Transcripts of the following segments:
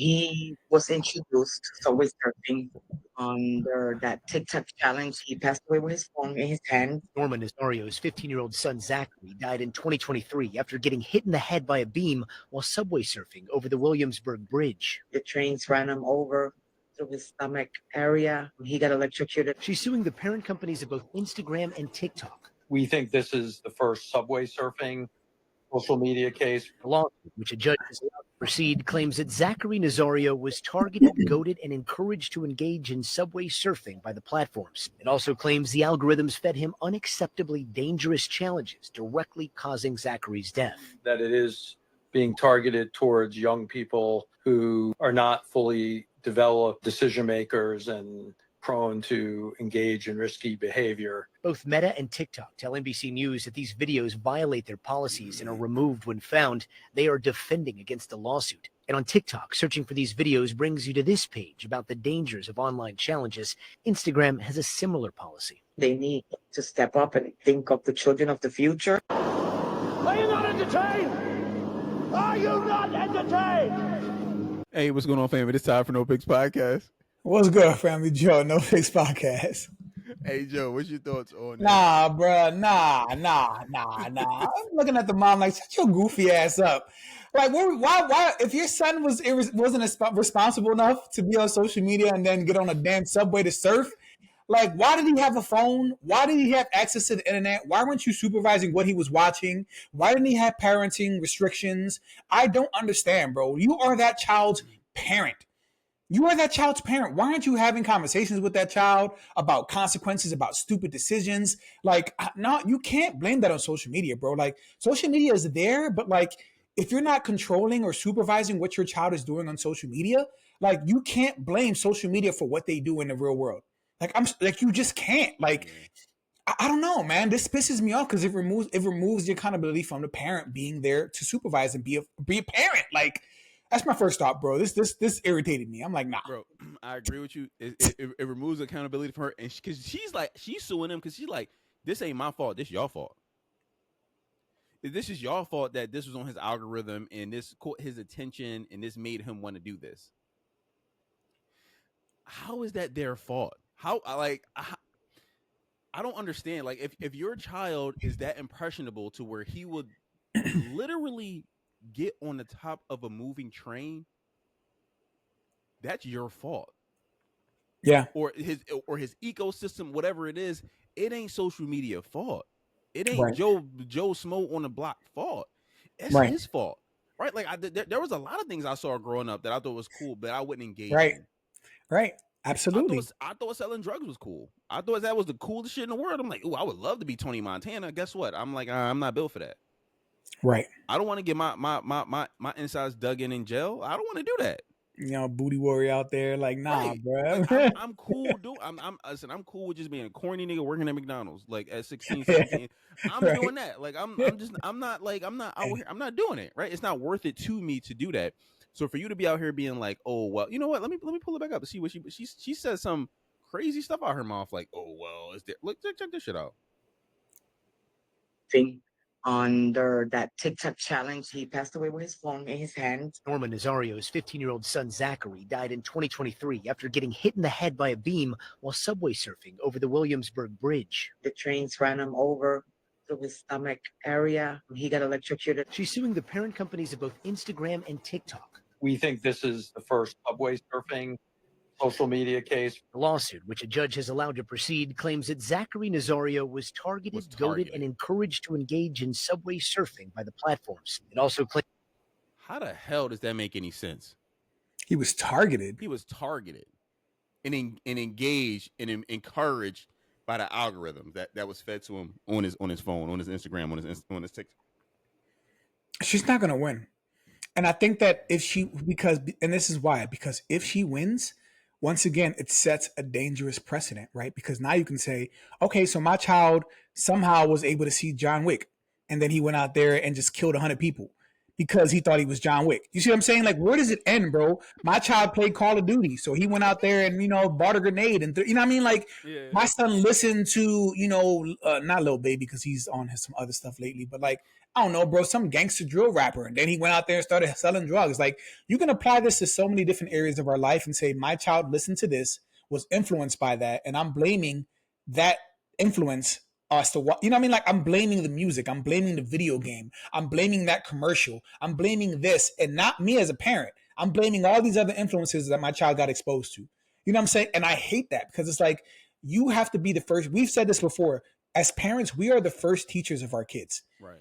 He was introduced to subway surfing under that TikTok challenge. He passed away with his phone in his hand. Norman Nazario's 15-year-old son Zachary died in 2023 after getting hit in the head by a beam while subway surfing over the Williamsburg Bridge. The trains ran him over through his stomach area. He got electrocuted. She's suing the parent companies of both Instagram and TikTok. We think this is the first subway surfing social media case. The lawsuit, which a judge has allowed to proceed, claims that Zachary Nazario was targeted, goaded, and encouraged to engage in subway surfing by the platforms. It also claims the algorithms fed him unacceptably dangerous challenges, directly causing Zachary's death. That it is being targeted towards young people who are not fully developed decision makers and prone to engage in risky behavior. Both Meta and TikTok tell NBC News that these videos violate their policies and are removed when found. They are defending against the lawsuit. And on TikTok, searching for these videos brings you to this page about the dangers of online challenges. Instagram has a similar policy. They need to step up and think of the children of the future. Are you not entertained? Are you not entertained? Hey, what's going on, family? It's time for No Picks Podcast. What's good, family? Joe, No Fix Podcast. Hey, Joe, what's your thoughts on that? Nah, bruh. Nah. I'm looking at the mom like, shut your goofy ass up. Like, why? If your son wasn't responsible enough to be on social media and then get on a damn subway to surf, like, why did he have a phone? Why did he have access to the internet? Why weren't you supervising what he was watching? Why didn't he have parenting restrictions? I don't understand, bro. You are that child's parent. You are that child's parent. Why aren't you having conversations with that child about consequences, about stupid decisions? Like, no, you can't blame that on social media, bro. Like, social media is there, but like, if you're not controlling or supervising what your child is doing on social media, like, you can't blame social media for what they do in the real world. Like, you just can't. Like, I don't know, man. This pisses me off because it removes the accountability from the parent being there to supervise and be a parent. Like, that's my first thought, bro. This irritated me. I'm like, nah. Bro, I agree with you. It removes accountability from her. And because she's suing him because she's like, this ain't my fault. This your fault. This is your fault that this was on his algorithm and this caught his attention and this made him want to do this. How is that their fault? I don't understand. Like, if your child is that impressionable to where he would literally get on the top of a moving train, that's your fault. Yeah. Or his ecosystem, whatever it is, it ain't social media fault. It ain't right. Joe Smo on the block fault. It's right. his fault. Right? Like, there was a lot of things I saw growing up that I thought was cool, but I wouldn't engage in. Right. Absolutely. I thought selling drugs was cool. I thought that was the coolest shit in the world. I'm like, ooh, I would love to be Tony Montana. Guess what? I'm like, I'm not built for that. Right. I don't want to get my insides dug in jail. I don't want to do that. You know, booty warrior out there, like, nah, right. bro. Like, I'm cool, dude. I'm cool with just being a corny nigga working at McDonald's, like at 16, 17. I'm right. doing that. Like, I'm not out here. I'm not doing it. Right. It's not worth it to me to do that. So for you to be out here being like, oh well, you know what? Let me pull it back up to see what she says some crazy stuff out her mouth. Like, oh well, is there? Look, check this shit out. Under that TikTok challenge, he passed away with his phone in his hand. Norman Nazario's 15-year-old son Zachary died in 2023 after getting hit in the head by a beam while subway surfing over the Williamsburg Bridge. The trains ran him over through his stomach area. He got electrocuted. She's suing the parent companies of both Instagram and TikTok. We think this is the first subway surfing social media case. The lawsuit, which a judge has allowed to proceed, claims that Zachary Nazario was targeted, goaded, and encouraged to engage in subway surfing by the platforms. It also claims... How the hell does that make any sense? He was targeted. He was targeted and engaged and encouraged by the algorithm that was fed to him on his phone, on his Instagram, on his TikTok. She's not gonna win. And I think that if she wins, once again, it sets a dangerous precedent, right? Because now you can say, okay, so my child somehow was able to see John Wick, and then he went out there and just killed 100 people. because he thought he was John Wick. You see what I'm saying? Like, where does it end, bro? My child played Call of Duty, so he went out there and, bought a grenade and, you know what I mean? Like, my son listened to, not Lil Baby because he's on some other stuff lately, but like, I don't know, bro, some gangster drill rapper. And then he went out there and started selling drugs. Like, you can apply this to so many different areas of our life and say, my child listened to this, was influenced by that, and I'm blaming that influence as to what, you know what I mean? Like, I'm blaming the music, I'm blaming the video game, I'm blaming that commercial, I'm blaming this, and not me as a parent. I'm blaming all these other influences that my child got exposed to. You know what I'm saying? And I hate that because it's like, you have to be the first. We've said this before. As parents, we are the first teachers of our kids. Right.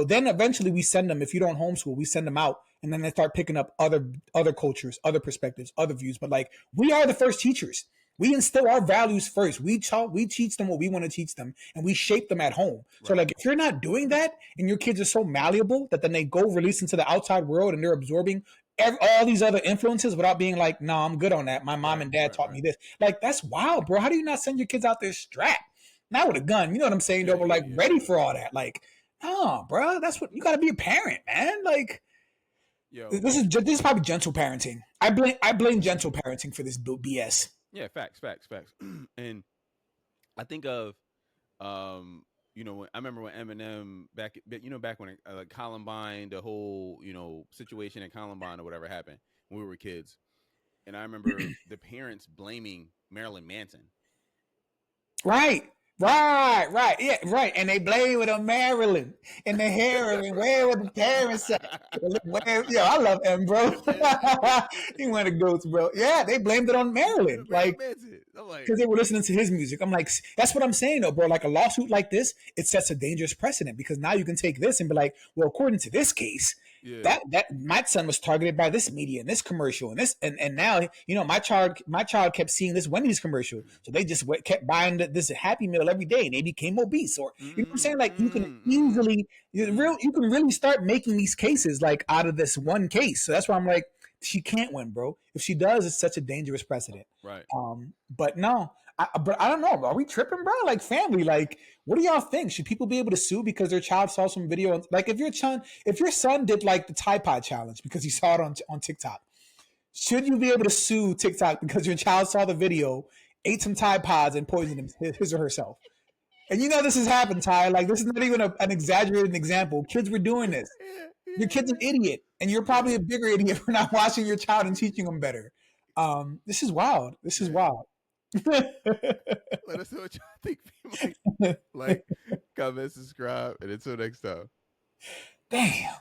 Then eventually we send them, if you don't homeschool, we send them out and then they start picking up other cultures, other perspectives, other views. But like, we are the first teachers. We instill our values first. We teach them what we want to teach them, and we shape them at home. Right. So like, if you're not doing that and your kids are so malleable that then they go release into the outside world and they're absorbing all these other influences without being like, no, I'm good on that. My mom and dad taught me this. Like, that's wild, bro. How do you not send your kids out there strapped? Not with a gun. You know what I'm saying? Though, like ready for all that. Like, no, bro. That's what you got to be a parent, man. Like, this is probably gentle parenting. I blame gentle parenting for this BS. Yeah, facts. And I think of, when I remember when Eminem back when Columbine, the whole situation at Columbine or whatever happened when we were kids, and I remember the parents blaming Marilyn Manson. Right. Yeah, right. And they blame it on Marilyn and the heroin. Where were the parents at? Yo, I love M, bro. He went to ghost, bro. Yeah, they blamed it on Marilyn. Like, because they were listening to his music. I'm like, that's what I'm saying, though, bro. Like, a lawsuit like this, it sets a dangerous precedent because now you can take this and be like, well, according to this case, that my son was targeted by this media and this commercial and this and now my child kept seeing this Wendy's commercial, so they just kept buying this Happy Meal every day and they became obese. Or you know what I'm saying? Like, you can easily you can really start making these cases like out of this one case. So that's why I'm like, she can't win, bro. If she does, it's such a dangerous precedent. Right. But no. But I don't know. Are we tripping, bro? Like, family, like, what do y'all think? Should people be able to sue because their child saw some video? Like, if your son did like the Tide Pod challenge because he saw it on TikTok, should you be able to sue TikTok because your child saw the video, ate some Tide Pods, and poisoned his or herself? And this has happened, Ty. Like, this is not even an exaggerated example. Kids were doing this. Your kid's an idiot, and you're probably a bigger idiot for not watching your child and teaching them better. This is wild. This is wild. Let us know what y'all think. Like, comment, subscribe, and until next time. Damn.